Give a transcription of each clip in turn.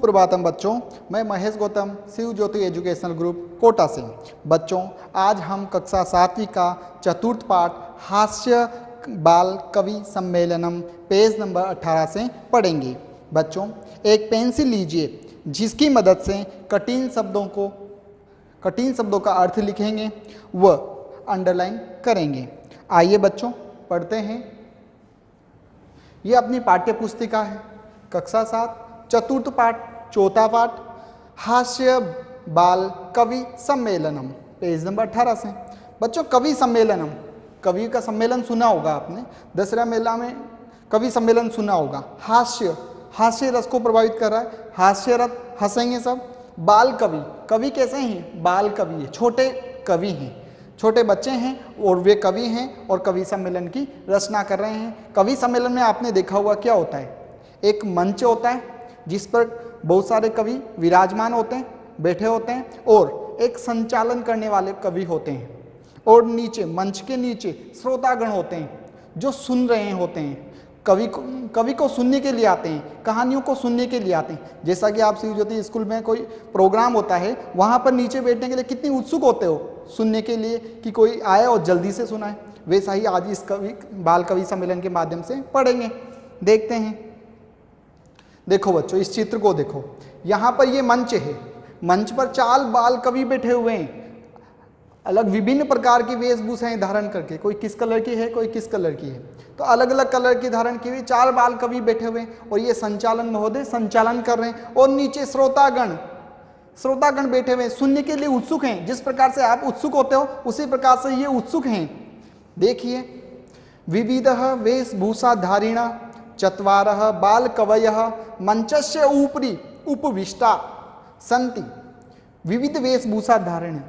सुप्रभातम बच्चों, मैं महेश गौतम, शिव ज्योति educational group Kota से। बच्चों, आज हम कक्षा 7वीं का चतुर्थ पाठ हास्य बाल कवि सम्मेलनम पेज नंबर 18 से पढ़ेंगे। बच्चों, एक पेंसिल लीजिए जिसकी मदद से कठिन शब्दों का अर्थ लिखेंगे व अंडरलाइन करेंगे। आइए बच्चों पढ़ते हैं। ये अपनी पाठ्य पुस्तिका है, कक्षा 7 चतुर्थ पाठ चौथा पाठ हास्य बाल कवि सम्मेलनम पेज नंबर 18 से। बच्चों, कवि सम्मेलनम, कवि का सम्मेलन सुना होगा आपने, दशहरा मेला में कवि सम्मेलन सुना होगा। हास्य रस को प्रभावित कर रहा है, हास्य रस, हंसेंगे सब। बाल कवि, कवि कैसे हैं? बाल कवि है, छोटे कवि हैं, छोटे बच्चे हैं और वे कवि हैं और कवि सम्मेलन की रचना कर रहे हैं। कवि सम्मेलन में आपने देखा हुआ क्या होता है, एक मंच होता है जिस पर बहुत सारे कवि विराजमान होते हैं, बैठे होते हैं, और एक संचालन करने वाले कवि होते हैं, और नीचे मंच के नीचे श्रोतागण होते हैं जो सुन रहे होते हैं। कवि को सुनने के लिए आते हैं, कहानियों को सुनने के लिए आते हैं। जैसा कि आप शिव ज्योति स्कूल में कोई प्रोग्राम होता है, वहाँ पर नीचे बैठने के लिए कितनी उत्सुक होते हो सुनने के लिए कि कोई आए और जल्दी से सुनाए। वैसा ही आज इस बाल कवि सम्मेलन के माध्यम से पढ़ेंगे। देखते हैं। देखो बच्चों, इस चित्र को देखो। यहाँ पर ये मंच है, मंच पर 4 बाल कवि बैठे हुए हैं, अलग विभिन्न प्रकार की वेशभूषाएं धारण करके। कोई किस कलर की है, कोई किस कलर की है, तो अलग अलग कलर की धारण की हुई 4 बाल कवि बैठे हुए हैं और ये संचालन महोदय संचालन कर रहे हैं। और नीचे श्रोतागण बैठे हुए हैं, सुनने के लिए उत्सुक हैं। जिस प्रकार से आप उत्सुक होते हो उसी प्रकार से ये उत्सुक हैं। देखिए, विविधः वेशभूषाधारिणः चत्वारः बाल कवयः मंचस्य ऊपरी उपविष्टा सन्ति। विविध वेशभूषा धारण,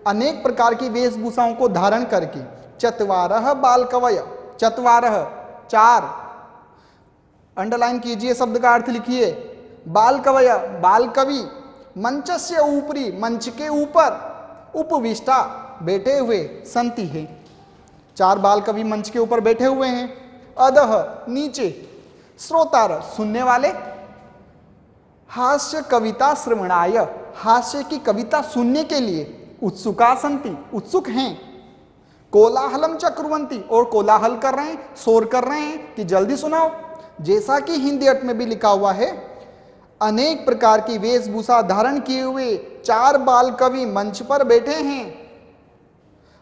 अनेक प्रकार की वेशभूषाओं को धारण करके चत्वारः बाल कवय, चत्वारः 4, अंडरलाइन कीजिए, शब्द का अर्थ लिखिए। बाल कवय, बाल कवि, मंचस्य ऊपरी, मंच के ऊपर, उपविष्टा, बैठे हुए, संति है। 4 बाल कवि मंच के ऊपर बैठे हुए हैं। अधः, नीचे, श्रोतार, सुनने वाले, हास्य कविता श्रवणाय, हास्य की कविता सुनने के लिए, उत्सुका सन्ति, उत्सुक हैं। कोलाहलम च कुर्वन्ति, और कोलाहल कर रहे हैं, शोर कर रहे हैं कि जल्दी सुनाओ। जैसा कि हिंदी अर्थ में भी लिखा हुआ है, अनेक प्रकार की वेशभूषा धारण किए हुए 4 बाल कवि मंच पर बैठे हैं।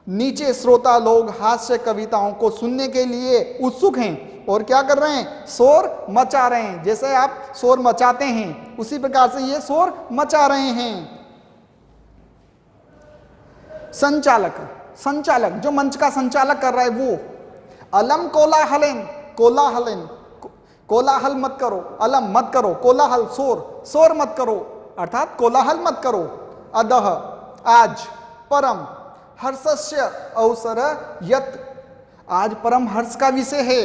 नीचे श्रोता लोग हास्य कविताओं को सुनने के लिए उत्सुक हैं और क्या कर रहे हैं? शोर मचा रहे हैं। जैसे आप शोर मचाते हैं उसी प्रकार से ये शोर मचा रहे हैं। संचालक जो मंच का संचालक कर रहा है वो, अलम कोलाहलेन, कोलाहल मत करो, अलम मत करो, कोलाहल शोर मत करो, अर्थात कोलाहल मत करो। अदह, आज, परम हर्षस्य अवसर यत्, आज परम हर्ष का विषय है।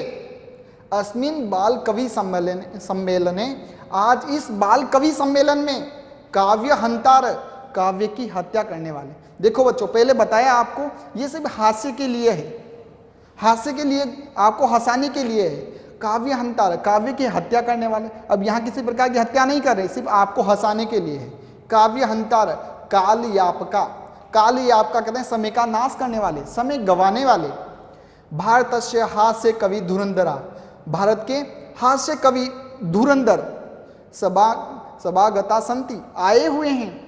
अस्मिन् बाल कवि सम्मेलने, आज इस बाल कवि सम्मेलन में काव्य हंतार, काव्य की हत्या करने वाले। देखो बच्चों, पहले बताया आपको ये सिर्फ हास्य के लिए है, हास्य के लिए, आपको हंसाने के लिए है। काव्य हंतार, काव्य की हत्या करने वाले। अब यहाँ किसी प्रकार की हत्या नहीं कर रहे, सिर्फ आपको हंसाने के लिए है। काव्य हंतार, काल यापका कहते हैं समय का नाश करने वाले, समय गंवाने वाले। भारतस्य हास्य कवि धुरंधरा, भारत के हास्य कवि धुरंधर सभागता संति, आए हुए हैं।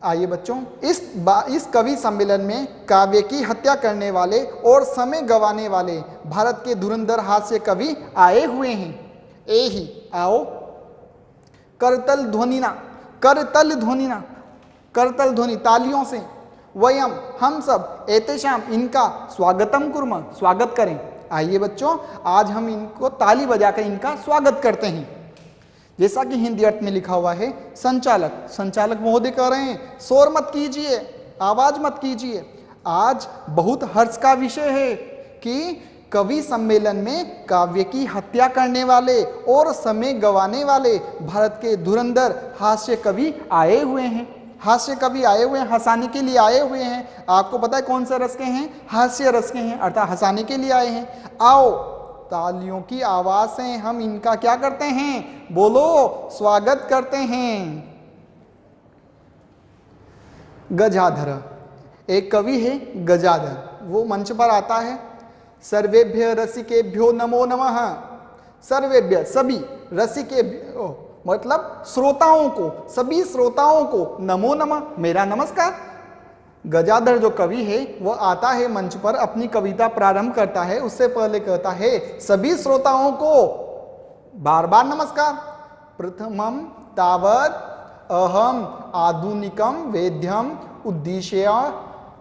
आइए बच्चों, इस कवि सम्मेलन में काव्य की हत्या करने वाले और समय गंवाने वाले भारत के धुरंधर हास्य कवि आए हुए हैं। एहि, आओ, करतल ध्वनि, तालियों से, वयम, हम सब, एतेषाम, इनका, स्वागतम कुर्म, स्वागत करें। आइए बच्चों, आज हम इनको ताली बजाकर इनका स्वागत करते हैं। जैसा कि हिंदी अर्थ में लिखा हुआ है, संचालक महोदय कह रहे हैं, शोर मत कीजिए, आवाज मत कीजिए। आज बहुत हर्ष का विषय है कि कवि सम्मेलन में काव्य की हत्या करने वाले और समय गंवाने वाले भारत के धुरंधर हास्य कवि आए हुए हैं। हास्य कवि आए हुए हैं, हंसाने के लिए आए हुए हैं। आपको पता है कौन से रस के हैं? हास्य रस के हैं, अर्थात हंसाने के लिए आए हैं। आओ, तालियों की आवाज से हम इनका क्या करते हैं, बोलो, स्वागत करते हैं। गजाधर, एक कवि है गजाधर, वो मंच पर आता है। सर्वेभ्य रसिकेभ्यो नमो नमः। सर्वेभ्य, सभी, रसिकेभ्यो मतलब श्रोताओं को, सभी श्रोताओं को, नमो नमः, मेरा नमस्कार। गजाधर जो कवि है वो आता है मंच पर, अपनी कविता प्रारंभ करता है, उससे पहले कहता है सभी श्रोताओं को बार बार नमस्कार। प्रथमम तावत अहम आधुनिकम वेद्यम उद्देश्य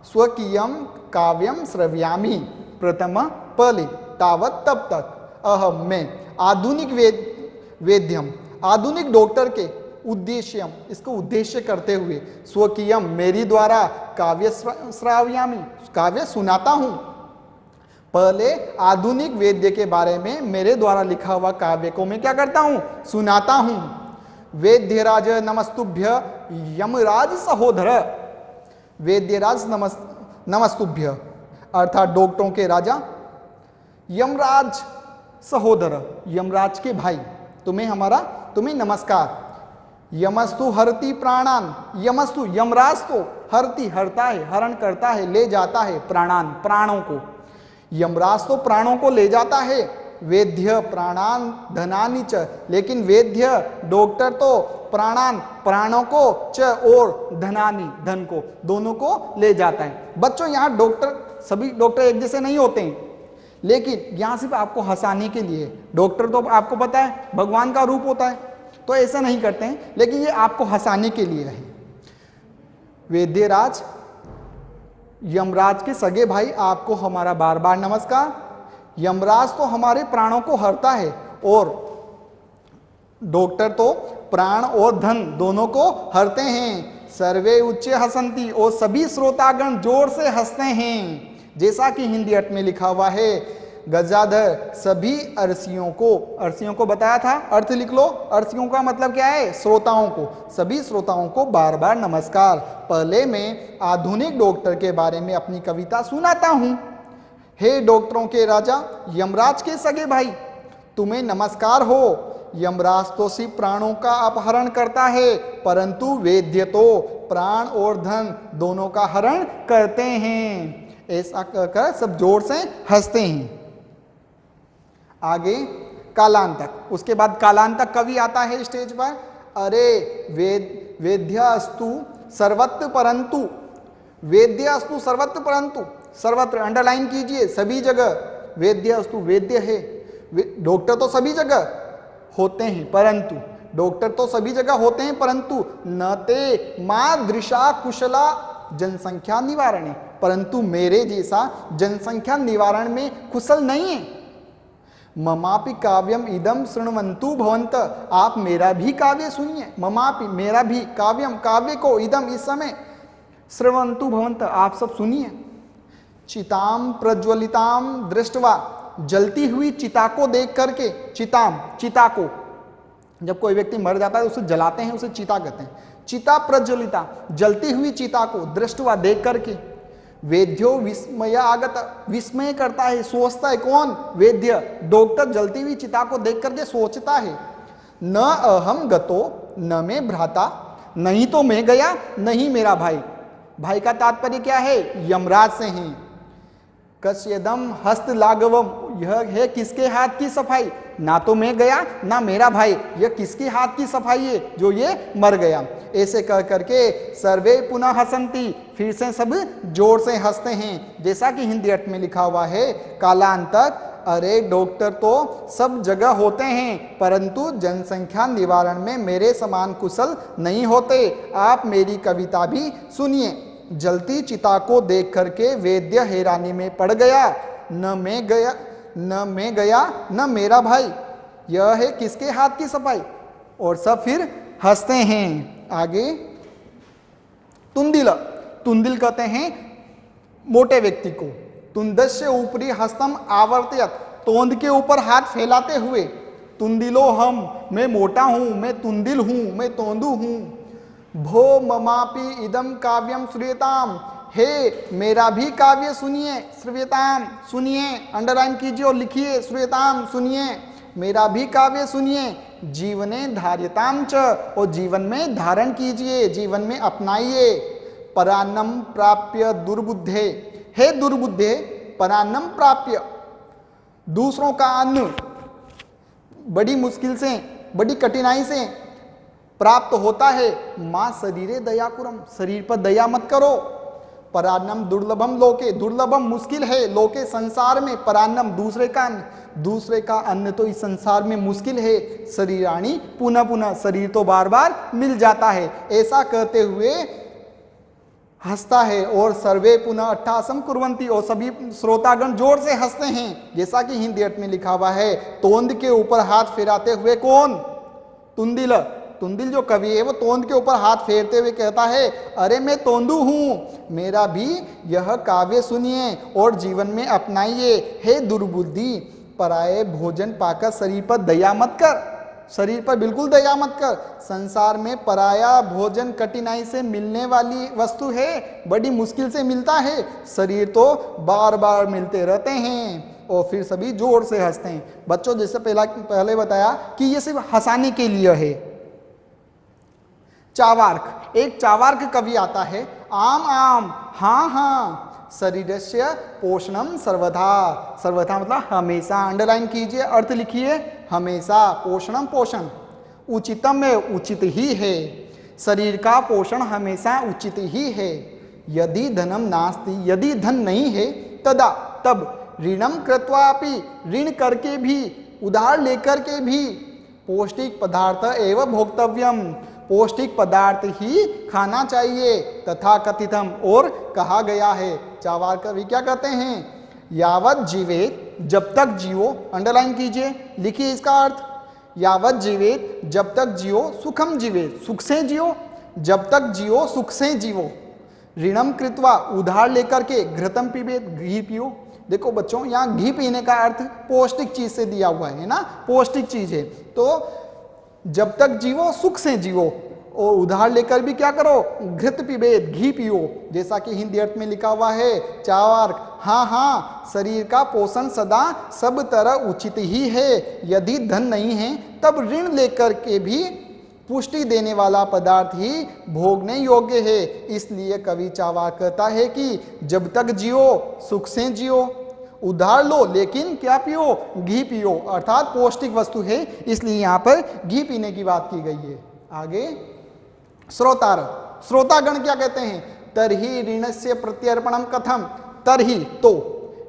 स्वकीयम काव्यम श्रव्यामि। प्रथम, पहले, तावत, तब तक, अहम, मैं, आधुनिक वेद्यम, आधुनिक डॉक्टर के, उद्देश्यम, इसको उद्देश्य करते हुए, स्वकीयम, मेरी द्वारा, काव्य श्राव्यामि, काव्य सुनाता हूं। पहले आधुनिक वेद्य के बारे में मेरे द्वारा लिखा हुआ काव्य को मैं क्या करता हूं, सुनाता हूं। वेद्यराज नमस्तुभ्य यमराज सहोदर। वेद्यराज नमस्तुभ्य अर्थात डॉक्टरों के राजा, यमराज सहोदर, यमराज के भाई, तुम्हें नमस्कार। यमस्तु हरति प्राणान, यमस्तु, यमराज तो, हरति, हरता है, हरण करता है, ले जाता है, प्राणान, प्राणों को, यमराज तो प्राणों को ले जाता है। वेद्य प्राणान धनानि च, लेकिन वेद्य डॉक्टर तो प्राणान, प्राणों को, च और धनानि, धन को, दोनों को ले जाता है। बच्चों यहाँ डॉक्टर, सभी डॉक्टर एक जैसे नहीं होते हैं, लेकिन यहाँ सिर्फ आपको हंसाने के लिए, डॉक्टर तो आपको पता है भगवान का रूप होता है, तो ऐसा नहीं करते हैं, लेकिन ये आपको हंसाने के लिए है। वेद्यराज, यमराज के सगे भाई, आपको हमारा बार बार नमस्कार। यमराज तो हमारे प्राणों को हरता है और डॉक्टर तो प्राण और धन दोनों को हरते हैं। सर्वे उच्च हसंती, और सभी श्रोतागण जोर से हंसते हैं, जैसा कि हिंदी अर्थ में लिखा हुआ है। गजाधर सभी अर्सियों को बताया था, अर्थ लिख लो। अर्सियों का मतलब क्या है, श्रोताओं को, सभी श्रोताओं को बार बार नमस्कार। पहले मैं आधुनिक डॉक्टर के बारे में अपनी कविता सुनाता हूं। हे डॉक्टरों के राजा, यमराज के सगे भाई, तुम्हें नमस्कार हो। यमराज तो सिर्फ प्राणों का अपहरण करता है, परंतु वेद्य तो प्राण और धन दोनों का हरण करते हैं। ऐसा कहकर सब जोर से हंसते हैं। आगे कालांतक, उसके बाद कालांतक कवि आता है स्टेज पर। अरे वेद्य अस्तु सर्वत्र परंतु, वेद्य अस्तु सर्वत्र परंतु, सर्वत्र अंडरलाइन कीजिए, सभी जगह, वेद्य अस्तु, वेद्य है, डॉक्टर तो सभी जगह होते हैं, परंतु डॉक्टर तो सभी जगह होते हैं, परंतु न ते मादृशा कुशला जनसंख्या निवारण, परंतु मेरे जैसा जनसंख्या निवारण में कुशल नहीं है। ममापि काव्यम इदम शृण्वन्तु भवन्त, आप मेरा भी काव्य सुनिए। ममापि, मेरा भी, काव्यम, काव्य को, इदम, इस समय, शृण्वन्तु भवन्त, आप सब सुनिए। चिताम प्रज्वलिताम दृष्टवा, जलती हुई चिता को देख करके, चिताम, चिता को, जब कोई व्यक्ति मर जाता है उसे जलाते हैं, उसे चिता कहते हैं। चिता प्रज्वलिता, जलती हुई चिता को, दृष्टवा, देख करके, वेद्यो विस्मय आगत, विस्मय करता है, सोचता है, कौन, वेद्य, डॉक्टर जलती हुई चिता को देख करके सोचता है। न अहम गतो न मैं भ्राता, नहीं तो मैं गया, नहीं मेरा भाई। भाई का तात्पर्य क्या है, यमराज से हैं। कस्यदम हस्त लाघवम, यह है किसके हाथ की सफाई, ना तो मैं गया ना मेरा भाई, यह किसके हाथ की सफाई है जो ये मर गया। ऐसे कह करके सर्वे पुनः हसंती, फिर से सब जोर से हंसते हैं, जैसा कि हिंदी अर्थ में लिखा हुआ है। कालांतक, अरे डॉक्टर तो सब जगह होते हैं, परंतु जनसंख्या निवारण में मेरे समान कुशल नहीं होते। आप मेरी कविता भी सुनिए। जलती चिता को देख करके वेद्य हैरानी में पड़ गया। न मैं गया न मेरा भाई, यह है किसके हाथ की सफाई, और सब फिर हंसते हैं। आगे तुंदिल, तुंदिल कहते हैं मोटे व्यक्ति को। तुंदस्य ऊपरी हस्तम आवर्तयत, तोंद के ऊपर हाथ फैलाते हुए। तुंदिलो हम, मैं मोटा हूं, मैं तुंदिल हूं, मैं तोंदू हूं। भो ममापि इदम काव्यम श्रूयताम, हे मेरा भी काव्य सुनिए, श्रूयताम सुनिए, अंडरलाइन कीजिए और लिखिए, श्रूयताम सुनिए, मेरा भी काव्य सुनिए, जीवने धार्यताम च, और जीवन में धारण कीजिए, जीवन में अपनाइए, परान्नम प्राप्य दुर्बुद्धे, हे दुर्बुद्धे परान्नम प्राप्य, दूसरों का अन्न बड़ी मुश्किल से, बड़ी कठिनाई से प्राप्त होता है, मां शरीरे दयाकुरम, शरीर पर दया मत करो, परान्नम दुर्लभम लोके, दुर्लभम मुश्किल है, लोके संसार में, परान्नम दूसरे का अन्न, दूसरे का अन्न तो इस संसार में मुश्किल है, शरीराणी पुनः पुनः, शरीर तो बार बार मिल जाता है। ऐसा कहते हुए हंसता है और सर्वे पुनः अट्ठासम कुर्वन्ति, और सभी श्रोतागण जोर से हंसते हैं। जैसा कि हिंदी अर्थ में लिखा हुआ है, तोंद के ऊपर हाथ फेराते हुए कौन? तुंदिल, तुंदिल जो कवि है वो तोंद के ऊपर हाथ फेरते हुए कहता है, अरे मैं तोंदू हूं, मेरा भी यह काव्य सुनिए और जीवन में अपनाइए, हे दुर्बुद्धि पराये भोजन पाकर शरीर पर दया मत कर, शरीर पर बिल्कुल दया मत कर, संसार में पराया भोजन कठिनाई से मिलने वाली वस्तु है, बड़ी मुश्किल से मिलता है, शरीर तो बार बार मिलते रहते हैं। और फिर सभी जोर से हंसते हैं। बच्चों जैसे पहले बताया कि ये सिर्फ हंसाने के लिए है। चावार्क, एक चावार्क कवि आता है, आम आम हाँ हाँ शरीरस्य पोषणम सर्वथा, सर्वथा मतलब हमेशा, अंडरलाइन कीजिए, अर्थ लिखिए, हमेशा, पोषणम पोषण, उचितम में उचित ही है, शरीर का पोषण हमेशा उचित ही है, यदि धनम नास्ति, यदि धन नहीं है, तदा तब, ऋणम कृत्वापि, ऋण करके भी, उधार लेकर के भी, पौष्टिक पदार्थ एवं भोक्तव्यम, पौष्टिक पदार्थ ही खाना चाहिए, तथा कथितम, और कहा गया है। चावार कवि क्या कहते हैं, यावत जीवेत, जब तक जियो, अंडरलाइन कीजिए, लिखिए इसका अर्थ, यावत जीवेत, जब तक जियो, सुखम जीवेत, सुख से जियो, जब तक जियो सुख से जियो, ऋणम कृत्वा, उधार लेकर के, घृतम पीबेत, घी पियो। देखो बच्चों यहाँ घी पीने का अर्थ पौष्टिक चीज से दिया हुआ है ना, पौष्टिक चीज है, तो जब तक जीवो सुख से जीवो, और उधार लेकर भी क्या करो, घृत पिबेत, घी पियो, जैसा कि हिंदी अर्थ में लिखा हुआ है। चावार्क, हाँ हाँ शरीर का पोषण सदा सब तरह उचित ही है, यदि धन नहीं है तब ऋण लेकर के भी पुष्टि देने वाला पदार्थ ही भोगने योग्य है। इसलिए कवि चावार्क कहता है कि जब तक जियो सुख से जियो, उधार लो लेकिन क्या पियो, घी पियो, अर्थात पौष्टिक वस्तु है, इसलिए यहाँ पर घी पीने की बात की गई है। आगे श्रोतार, श्रोतागण क्या कहते हैं, तरही ऋणस्य प्रत्यर्पणम कथम, तरही तो,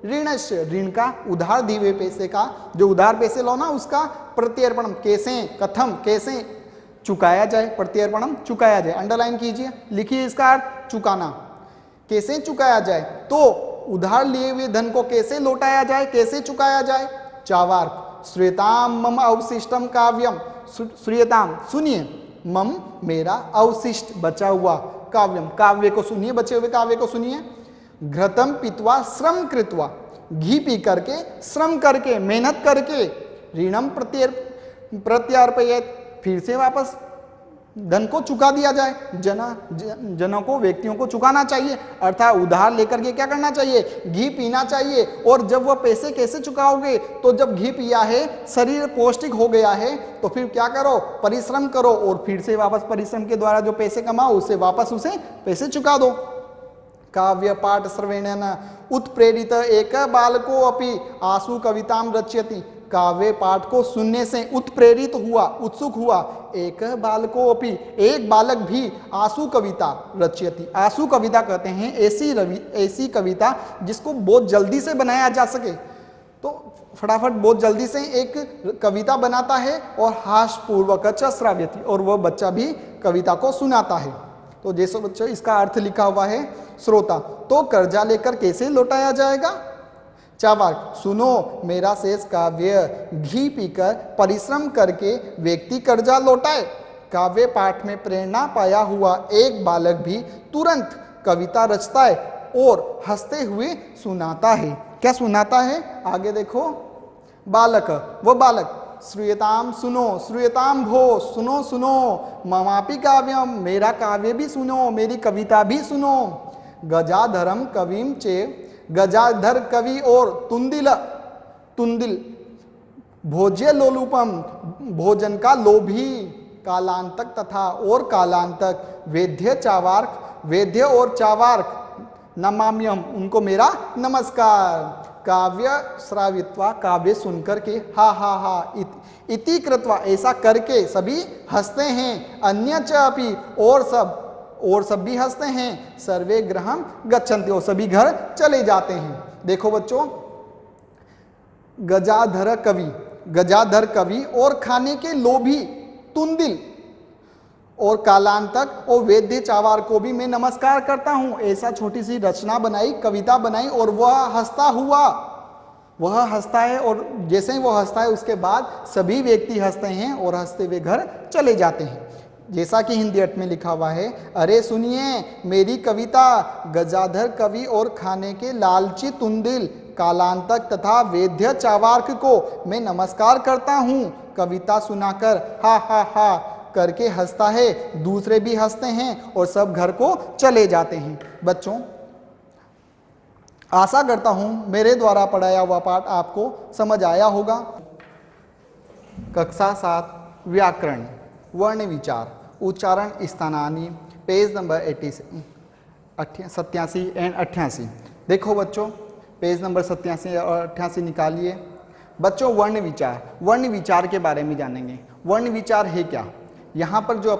ऋणस्य ऋण का, उधार दिए हुए पैसे का, जो उधार पैसे लो ना उसका, प्रत्यर्पणम कैसे, कथम कैसे चुकाया जाए, प्रत्यर्पणम चुकाया जाए, अंडरलाइन कीजिए, लिखिए इसका अर्थ, चुकाना, कैसे चुकाया जाए, तो उधार लिए हुए धन को कैसे लौटाया जाए, कैसे चुकाया जाए। चावार्क, श्रूयताम मम अवशिष्टम काव्यम, श्रूयताम सुनिए, मम मेरा, अवशिष्ट बचा हुआ, काव्यम काव्य को सुनिए, बचे हुए काव्य को सुनिए, घृतम पीत्वा श्रम कृत्वा, घी पी करके, श्रम करके, मेहनत करके, ऋणम प्रत्यार्पयेत, फिर से वापस धन को चुका दिया जाए, जनों को, व्यक्तियों को चुकाना चाहिए, अर्थात उधार लेकर के क्या करना चाहिए, घी पीना चाहिए। और जब वह पैसे कैसे चुकाओगे, तो जब घी पिया है, शरीर पौष्टिक हो गया है, तो फिर क्या करो, परिश्रम करो, और फिर से वापस परिश्रम के द्वारा जो पैसे कमाओ उससे वापस उसे पैसे चुका दो। काव्य पाठ श्रवणेन उत्प्रेरित एक बालको अपि आशु कविताम रचयति, काव्य पाठ को सुनने से उत्प्रेरित हुआ, उत्सुक हुआ, एक बालको अपि, एक बालक भी आशु कविता रचयति, आशु कविता कहते हैं ऐसी कविता जिसको बहुत जल्दी से बनाया जा सके, तो फटाफट बहुत जल्दी से एक कविता बनाता है, और हास्यपूर्वक च श्राव्यति, और वह बच्चा भी कविता को सुनाता है। तो जैसे बच्चों इसका अर्थ लिखा हुआ है, श्रोता, तो कर्जा लेकर कैसे लौटाया जाएगा। चावार्क, सुनो मेरा शेष काव्य, घी पीकर परिश्रम करके व्यक्ति कर्जा लौटाए। काव्य पाठ में प्रेरणा पाया हुआ एक बालक भी तुरंत कविता रचता है और हंसते हुए सुनाता है। क्या सुनाता है, आगे देखो, बालक, वो बालक, श्रूयताम सुनो, श्रूयताम भो, सुनो सुनो, ममापि काव्यम, मेरा काव्य भी सुनो, मेरी कविता भी सुनो, गजाधरम कविम चे, गजाधर कवि और तुंदिल, तुंदिल भोज्य लोलुपम, भोजन का लोभी, कालांतक तथा और कालांतक, वेद्य चावार्क, वेद्य और चावार्क, नमाम्यम उनको मेरा नमस्कार, काव्य श्रावित्वा काव्य सुनकर के हा हा हा इति कृत्वा ऐसा करके सभी हंसते हैं, अन्य च अपि और सब भी हंसते हैं, सर्वे गृहम गच्छन्ति और सभी घर चले जाते हैं। देखो बच्चों, गजाधर कवि और खाने के लोभी तुंदिल और कालांतक और वेद्य चावार को भी मैं नमस्कार करता हूं। ऐसा छोटी सी रचना बनाई, कविता बनाई और वह हंसता है और जैसे ही वह हंसता है उसके बाद सभी व्यक्ति हंसते हैं और हंसते हुए घर चले जाते हैं। जैसा कि हिंदी अर्थ में लिखा हुआ है, अरे सुनिए मेरी कविता, गजाधर कवि और खाने के लालची तुंदिल, कालांतक तथा वेद्य चावार्क को मैं नमस्कार करता हूं। कविता सुनाकर हा हा हा करके हंसता है, दूसरे भी हंसते हैं और सब घर को चले जाते हैं। बच्चों, आशा करता हूं मेरे द्वारा पढ़ाया हुआ पाठ आपको समझ आया होगा। कक्षा 7 व्याकरण, वर्ण विचार, उच्चारण स्थानानी, पेज नंबर 87 एंड 88। देखो बच्चों, पेज नंबर 87 और 88 निकालिए। बच्चों, वर्ण विचार के बारे में जानेंगे। वर्ण विचार है क्या? यहाँ पर जो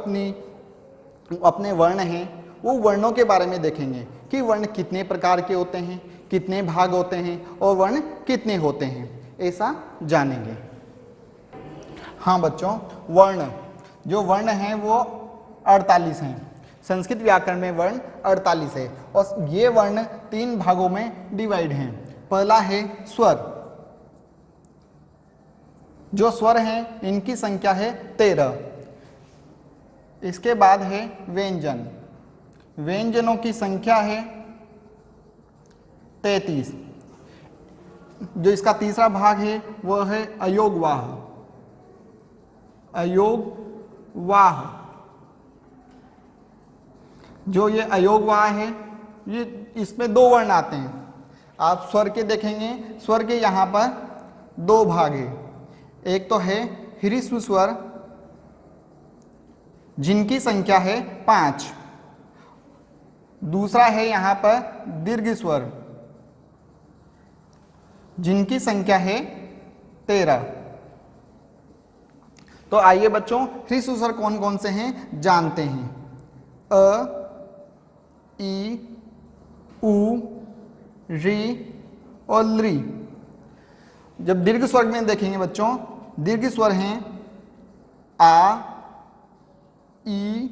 अपने वर्ण हैं वो वर्णों के बारे में देखेंगे कि वर्ण कितने प्रकार के होते हैं, कितने भाग होते हैं और वर्ण कितने होते हैं, ऐसा जानेंगे। हाँ बच्चों, जो वर्ण हैं वो 48 हैं। संस्कृत व्याकरण में वर्ण 48 है और ये वर्ण 3 भागों में डिवाइड हैं। पहला है स्वर। जो स्वर हैं इनकी संख्या है 13। इसके बाद है व्यंजन। व्यंजनों की संख्या है 33। जो इसका तीसरा भाग है वह है अयोगवाह। जो ये अयोगवाह है, ये इसमें 2 वर्ण आते हैं। आप स्वर के देखेंगे, स्वर के यहाँ पर 2 भाग है। एक तो है ह्रस्व स्वर जिनकी संख्या है 5। दूसरा है यहाँ पर दीर्घ स्वर जिनकी संख्या है 13। तो आइए बच्चों, ह्रस्व स्वर कौन कौन से हैं जानते हैं। अ, ई, उ, री और लृ। जब दीर्घ स्वर में देखेंगे बच्चों, दीर्घ स्वर हैं आ, ई,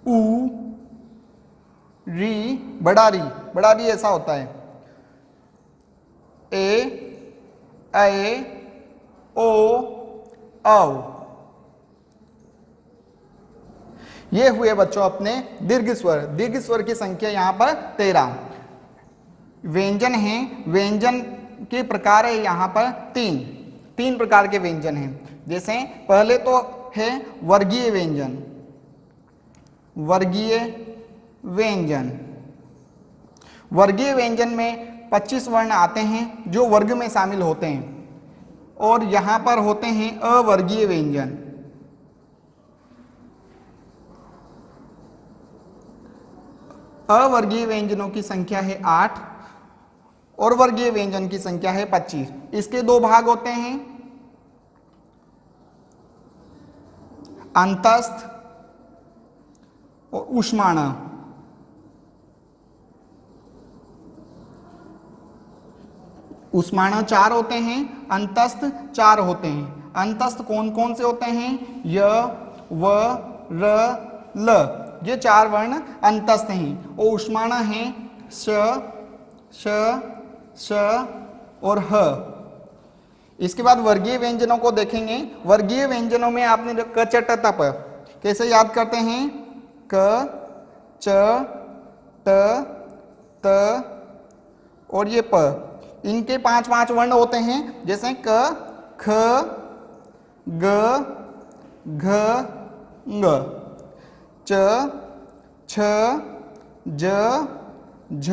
उ, री, बड़ा री ऐसा होता है, ए, ओ, औ। ये हुए बच्चों अपने दीर्घ स्वर की संख्या यहां पर 13। व्यंजन हैं, व्यंजन के प्रकार है यहां पर 3 प्रकार के व्यंजन हैं। जैसे पहले तो है वर्गीय व्यंजन में 25 वर्ण आते हैं जो वर्ग में शामिल होते हैं और यहां पर होते हैं अवर्गीय व्यंजन। अवर्गीय व्यंजनों की संख्या है 8 और वर्गीय व्यंजन की संख्या है 25। इसके 2 भाग होते हैं, अंतस्थ और ऊष्माण। ऊष्माण 4 होते हैं, अंतस्थ 4 होते हैं। अंतस्थ कौन कौन से होते हैं? य, व, र, ल। ये 4 वर्ण अंतस्थ हैं। और ऊष्माण हैं श, श और ह। इसके बाद वर्गीय व्यंजनों को देखेंगे। वर्गीय व्यंजनों में आपने क, च, ट, त, प कैसे याद करते हैं? क, च, ट, त और ये प। इनके 5 वर्ण होते हैं। जैसे क, ख, ग, घ, ङ, च, छ, ज झ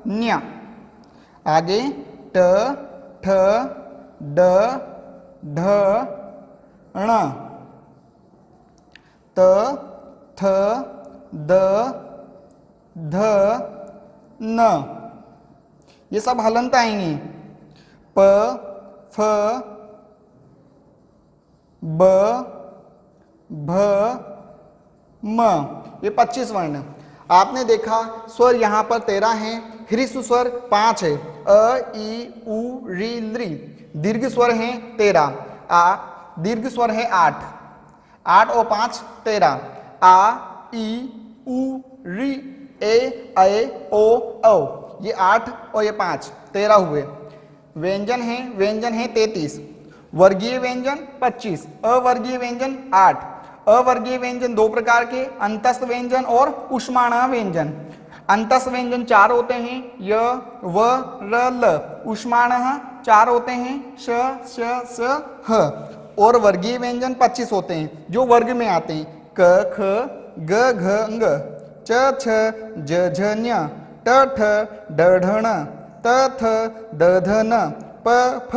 न्य। आगे ट ठ ड ढ ण, त थ द ध न। ये सब हलंत आएंगे। प फ ब भ म। ये 25 वर्ण। आपने देखा स्वर यहां पर 13 हैं, ह्रीसु स्वर 5 है, अ ई उ री लृ। दीर्घ स्वर हैं 13, आ दीर्घ स्वर है 8, 8 और 5 13, आ ई उ री ए ओ औ। ये 8 और ये 5 13 हुए। व्यंजन है 33, वर्गीय व्यंजन 25, अवर्गीय व्यंजन 8। अवर्गीय व्यंजन दो प्रकार के, अंतस्थ व्यंजन और ऊष्माणः व्यंजन। अंतस्थ व्यंजन 4 होते हैं, य व र ल। ऊष्माणः 4 होते हैं, श श स ह। और वर्गीय व्यंजन 25 होते हैं जो वर्ग में आते हैं, क ख ग घ ङ, च छ ज झ ञ, ट ठ ड ढ ण, त थ द ध न, प फ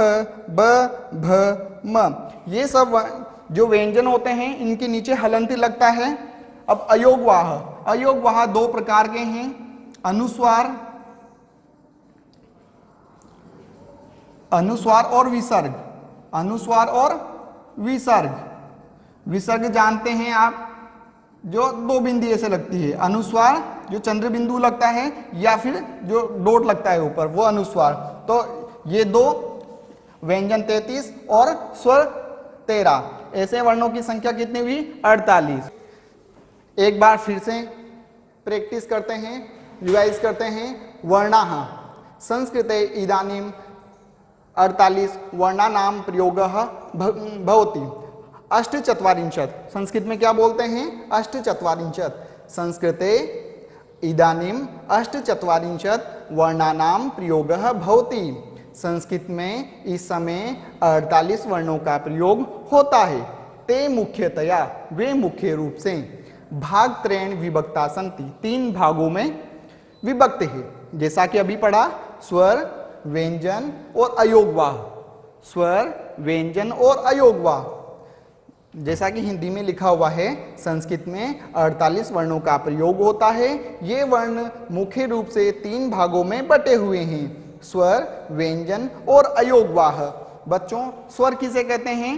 ब भ म। ये सब जो व्यंजन होते हैं इनके नीचे हलंती लगता है। अब अयोगवाह, अयोगवाह दो प्रकार के हैं, अनुस्वार, अनुस्वार और विसर्ग। अनुस्वार और विसर्ग। विसर्ग जानते हैं आप, जो दो बिंदु से लगती है। अनुस्वार जो चंद्र बिंदु लगता है या फिर जो डॉट लगता है ऊपर, वो अनुस्वार। तो ये दो व्यंजन 33 और स्वर 13। ऐसे वर्णों की संख्या कितनी हुई? 48। एक बार फिर से प्रैक्टिस करते हैं, रिवाइज करते हैं। वर्णाः संस्कृते इदानीं 48 वर्णानां प्रयोगः भवति। अष्टचत्वारिंशत् संस्कृत में क्या बोलते हैं? अष्टचत्वारिंशत्। संस्कृते इदानीं अष्टचत्वारिंशत् वर्णानां प्रयोगः भवति। संस्कृत में इस समय 48 वर्णों का प्रयोग होता है। ते मुख्यतया, वे मुख्य रूप से भाग त्रयेण विभक्ता सन्ति, 3 भागों में विभक्त है। जैसा कि अभी पढ़ा, स्वर, व्यंजन और अयोगवाह। स्वर, व्यंजन और अयोगवाह। जैसा कि हिंदी में लिखा हुआ है, संस्कृत में 48 वर्णों का प्रयोग होता है। ये वर्ण मुख्य रूप से 3 भागों में बटे हुए हैं, स्वर, व्यंजन और अयोगवाह। बच्चों, स्वर किसे कहते हैं?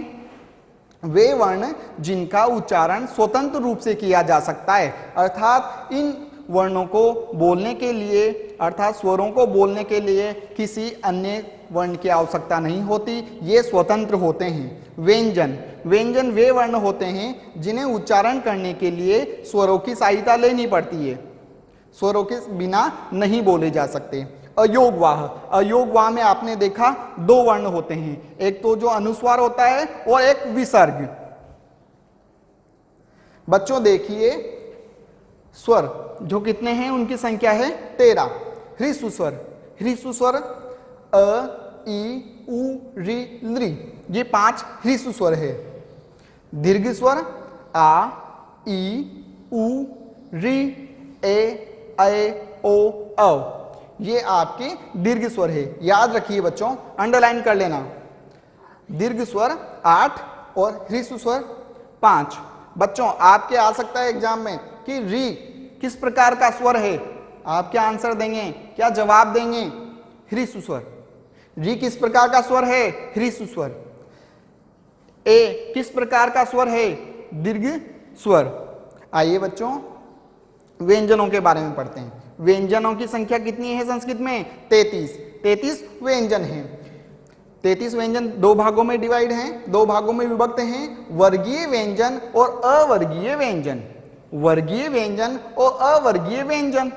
वे वर्ण जिनका उच्चारण स्वतंत्र रूप से किया जा सकता है, अर्थात इन वर्णों को बोलने के लिए, अर्थात स्वरों को बोलने के लिए किसी अन्य वर्ण की आवश्यकता नहीं होती, ये स्वतंत्र होते हैं। व्यंजन, व्यंजन वे वर्ण होते हैं जिन्हें उच्चारण करने के लिए स्वरों की सहायता लेनी पड़ती है, स्वरों के बिना नहीं बोले जा सकते। अयोगवाह, अयोगवाह में आपने देखा 2 वर्ण होते हैं, एक तो जो अनुस्वार होता है और एक विसर्ग। बच्चों देखिए, स्वर जो कितने हैं उनकी संख्या है 13। ह्रीसु स्वर, ह्रीसु स्वर अ ई उ री लृ, ये 5 ह्रीसु स्वर है। दीर्घ स्वर आ ई उ री ए ओ औ, ये आपके दीर्घ स्वर है। याद रखिए बच्चों, अंडरलाइन कर लेना। दीर्घ स्वर 8 और ह्रीसु स्वर 5। बच्चों आपके आ सकता है एग्जाम में कि री किस प्रकार का स्वर है, आप क्या आंसर देंगे, क्या जवाब देंगे? ह्रीसु स्वर। री किस प्रकार का स्वर है? ह्रीसु स्वर। ए किस प्रकार का स्वर है? दीर्घ स्वर। आइए बच्चों व्यंजनों के बारे में पढ़ते हैं। व्यंजनों की संख्या कितनी है संस्कृत में? 33। 33 व्यंजन हैं। 33 व्यंजन 2 भागों में डिवाइड हैं, 2 भागों में विभक्त हैं, वर्गीय व्यंजन और अवर्गीय व्यंजन। वर्गीय व्यंजन और अवर्गीय व्यंजन।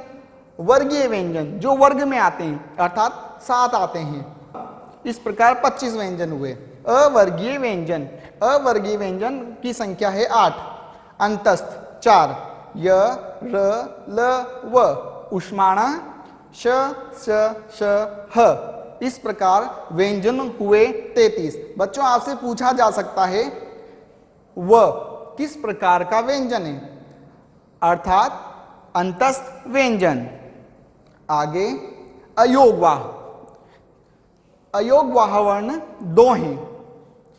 वर्गीय व्यंजन जो वर्ग में आते हैं, अर्थात 7 आते हैं। इस प्रकार 25 व्यंजन हुए। अवर्गीय व्यंजन, अवर्गीय व्यंजन की संख्या है 8। अंतस्थ 4, य र ल व। ऊष्माणः श श ह। इस प्रकार व्यंजन हुए 33। बच्चों आपसे पूछा जा सकता है व किस प्रकार का व्यंजन है, अर्थात अंतस्थ व्यंजन। आगे अयोगवाह। अयोगवाह वर्ण दो हैं,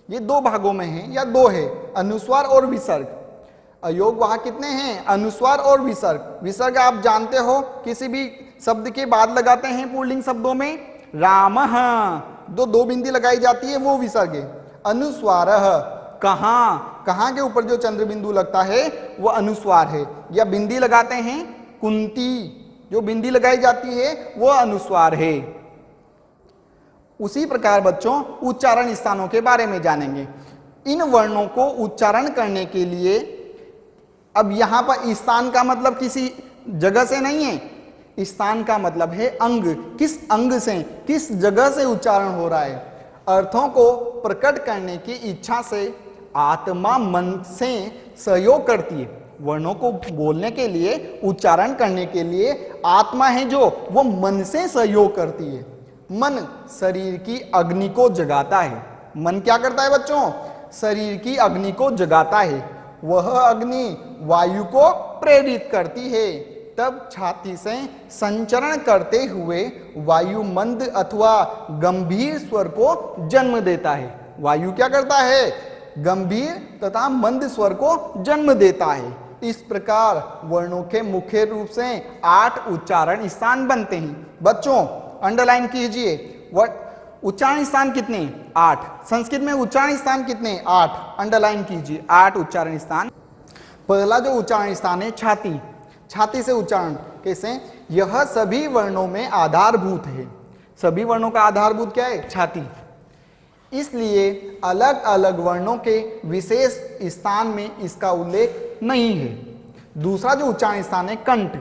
ये दो भागों में हैं या दो है, अनुस्वार और विसर्ग। अयोगवाह कितने हैं? अनुस्वार और विसर्ग। विसर्ग आप जानते हो, किसी भी शब्द के बाद लगाते हैं पुल्लिंग शब्दों में, रामः, दो बिंदी लगाई जाती है वो विसर्ग है। अनुस्वारः, कहाँ, कहाँ के ऊपर जो चंद्र बिंदु लगता है वो अनुस्वार है, या बिंदी लगाते हैं कुंती, जो बिंदी लगाई जाती है वो अनुस्वार है। उसी प्रकार बच्चों उच्चारण स्थानों के बारे में जानेंगे। इन वर्णों को उच्चारण करने के लिए, अब यहां पर स्थान का मतलब किसी जगह से नहीं है, स्थान का मतलब है अंग, किस अंग से, किस जगह से उच्चारण हो रहा है। अर्थों को प्रकट करने की इच्छा से आत्मा मन से सहयोग करती है। वर्णों को बोलने के लिए, उच्चारण करने के लिए आत्मा है जो, वो मन से सहयोग करती है। मन शरीर की अग्नि को जगाता है। मन क्या करता है बच्चों? शरीर की अग्नि को जगाता है। वह अग्नि वायु को प्रेरित करती है, तब छाती से संचरण करते हुए वायु मंद अथवा गंभीर स्वर को जन्म देता है। वायु क्या करता है? गंभीर तथा मंद स्वर को जन्म देता है। इस प्रकार वर्णों के मुख्य रूप से 8 उच्चारण स्थान बनते हैं। बच्चों अंडरलाइन कीजिए, उच्चारण स्थान कितने? 8। संस्कृत में उच्चारण स्थान कितने? 8। अंडरलाइन कीजिए 8 उच्चारण स्थान। पहला जो उच्चारण स्थान है छाती। छाती से उच्चारण कैसे? यह सभी वर्णों में आधारभूत है। सभी वर्णों का आधारभूत क्या है? छाती। इसलिए अलग अलग वर्णों के विशेष स्थान में इसका उल्लेख नहीं है। दूसरा जो उच्चारण स्थान है कंठ।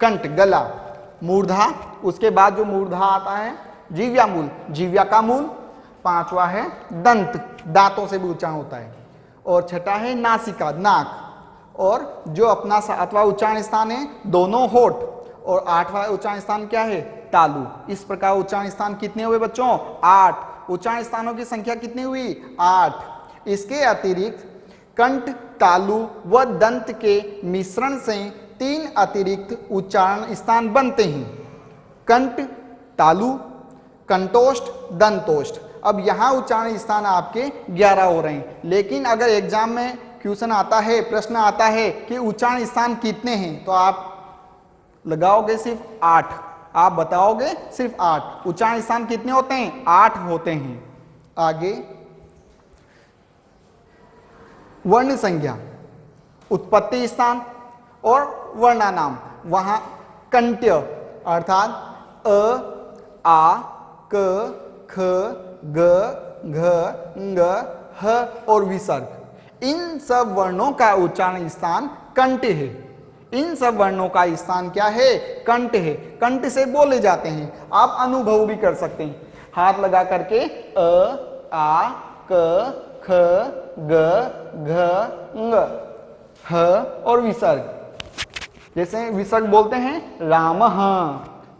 कंठ गला, मूर्धा, उसके बाद जो मूर्धा आता है जीव्या मूल, जीव्या का मूल। 5वां है दंत, दांतों से भी उच्चारण होता है। और छठा है नासिका, नाक। और जो अपना 7वां उच्चारण स्थान है दोनों होठ। और 8वां उच्चारण स्थान क्या है? तालु। इस प्रकार उच्चारण स्थान कितने हुए बच्चों? 8। उच्चारण स्थानों की संख्या कितनी हुई? 8। इसके अतिरिक्त कंठ, तालु व दंत के मिश्रण से 3 अतिरिक्त उच्चारण स्थान बनते हैं। कंठ, तालु, कंठोष्ठ, दंतोष्ठ। अब यहां उच्चारण स्थान आपके 11 हो रहे हैं, लेकिन अगर एग्जाम में क्वेश्चन आता है, प्रश्न आता है कि उच्चारण स्थान कितने हैं, तो आप लगाओगे सिर्फ 8। आप बताओगे सिर्फ 8। उच्चारण स्थान कितने होते हैं? 8 होते हैं। आगे वर्ण संज्ञा, उत्पत्ति स्थान और वर्णानाम। वहां कंट्य अर्थात अ, आ, क, ख, ग, घ, ङ, ह और विसर्ग, इन सब वर्णों का उच्चारण स्थान कंठ है। इन सब वर्णों का स्थान क्या है? कंठ है। कंठ से बोले जाते हैं। आप अनुभव भी कर सकते हैं हाथ लगा करके, अ, आ, क, ख, ग, घ, ङ, ह और विसर्ग। जैसे विसर्ग बोलते हैं रामः,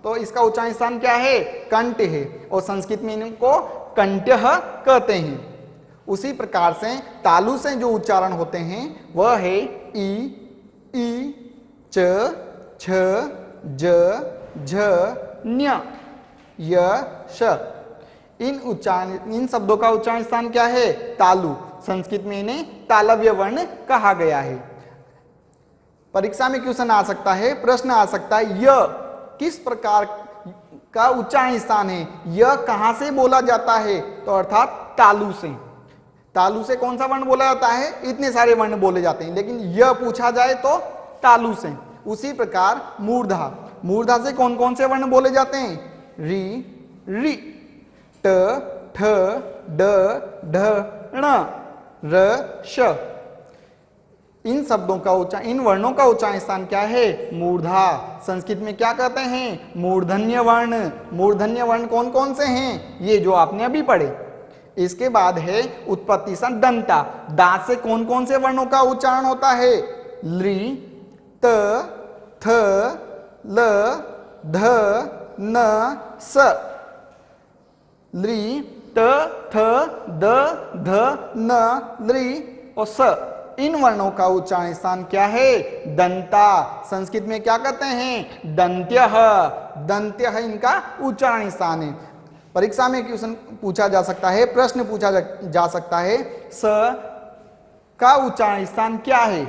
तो इसका उच्चारण स्थान क्या है? कंठ है। और संस्कृत में इनको कंठ्यः कहते हैं। उसी प्रकार से तालु से जो उच्चारण होते हैं वह है ई, च, छ, ज, झ, ञ, य, श। इन शब्दों का उच्चारण स्थान क्या है? तालु। संस्कृत में इन्हें तालव्य वर्ण कहा गया है। परीक्षा में क्वेश्चन आ सकता है, प्रश्न आ सकता है, य किस प्रकार का उच्चारण स्थान है? यह कहां से बोला जाता है? तो अर्थात तालु से। तालु से कौन सा वर्ण बोला जाता है? इतने सारे वर्ण बोले जाते हैं, लेकिन यह पूछा जाए तो तालु से। उसी प्रकार मूर्धा, मूर्धा से कौन कौन से वर्ण बोले जाते हैं? री, रि, ट, ठ, ड, ढ, ण, र, श। इन शब्दों का उच्चारण, इन वर्णों का उच्चारण स्थान क्या है? मूर्धा। संस्कृत में क्या कहते हैं? मूर्धन्य वर्ण। मूर्धन्य वर्ण कौन कौन से हैं? ये जो आपने अभी पढ़े। इसके बाद है उत्पत्ति स्थान दंता। दांत से कौन कौन से वर्णों का उच्चारण होता है? लि, त, थ, ल, ध, न, स। लि, त, थ, द, ध, न, लि और स। इन वर्णों का उच्चारण स्थान क्या है? दंता। संस्कृत में क्या कहते हैं? दंत्यः। दंत्यः इनका उच्चारण स्थान है। परीक्षा में क्वेश्चन पूछा जा सकता है, प्रश्न पूछा जा सकता है, स का उच्चारण स्थान क्या है?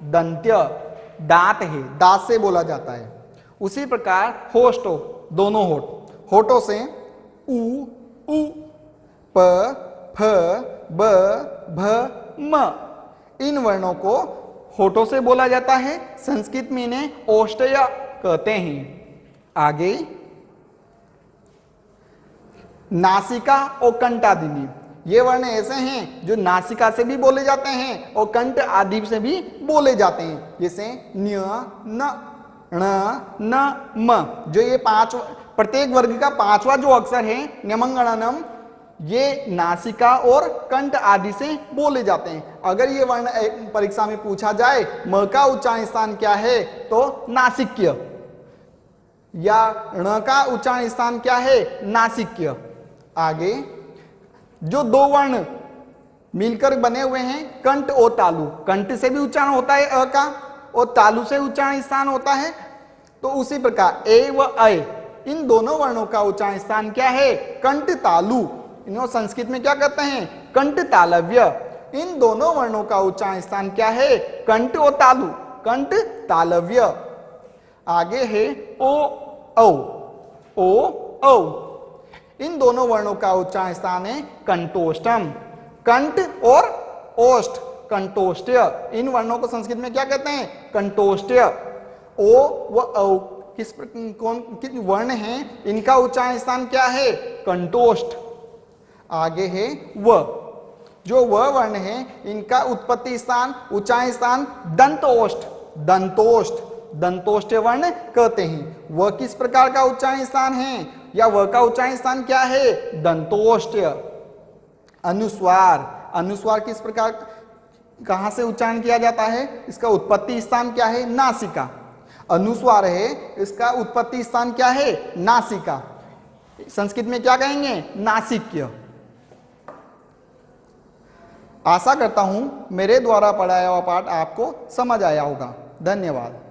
दंत्य। दांत है, दांत से बोला जाता है। उसी प्रकार होष्टो, दोनों होठ, होठों से उ, उ, प, फ, ब, भ, म, इन वर्णों को होठों से बोला जाता है। संस्कृत में इन्हें ओष्ठ्य कहते हैं। आगे नासिका और कंठ आदि में ये वर्ण ऐसे हैं जो नासिका से भी बोले जाते हैं और कंठ आदि से भी बोले जाते हैं, जैसे न्य, न, ण, न, म। जो ये पांच, प्रत्येक वर्ग का पांचवा जो अक्षर है न्यमंगणनम, ये नासिका और कंठ आदि से बोले जाते हैं। अगर ये वर्ण परीक्षा में पूछा जाए म का उच्चारण स्थान क्या है, तो नासिक्य, या ण का उच्चारण स्थान क्या है? नासिक्य। आगे जो दो वर्ण मिलकर बने हुए हैं कंठ और तालु, कंठ से भी उच्चारण होता है अ का, और तालु से उच्चारण स्थान होता है। तो उसी प्रकार ए व ऐ, इन दोनों वर्णों का उच्चारण स्थान क्या है? कंठ तालु। इन्हों संस्कृत में क्या कहते हैं? कंठ तालव्य। इन दोनों वर्णों का उच्चारण स्थान क्या है? कंठ और तालु, कंठ तालव्य। आगे है ओ औ, ओ औ, इन दोनों वर्णों का उच्चारण स्थान है कंठोष्टम। कंठ और ओष्ठ, कंठोष्ट्य। इन वर्णों को संस्कृत में क्या कहते हैं? कंठोष्ट्य। ओ व औ किस वर्ण हैं, इनका उच्चारण स्थान क्या है? कंठोष्ठ। आगे है व, जो व वर्ण है इनका उत्पत्ति स्थान, उच्चारण स्थान दंतोष्ठ। दंतोष्ठ, दंतोष्ठ वर्ण कहते हैं। वह किस प्रकार का उच्चारण स्थान है, या वह का उच्चारण स्थान क्या है? दंतोष्ठ। अनुस्वार, अनुस्वार किस प्रकार, कहां से उच्चारण किया जाता है? इसका उत्पत्ति स्थान क्या है? नासिका। अनुस्वार है, इसका उत्पत्ति स्थान क्या है? नासिका। संस्कृत में क्या कहेंगे? नासिक्य। आशा करता हूं मेरे द्वारा पढ़ाया हुआ पाठ आपको समझ आया होगा। धन्यवाद।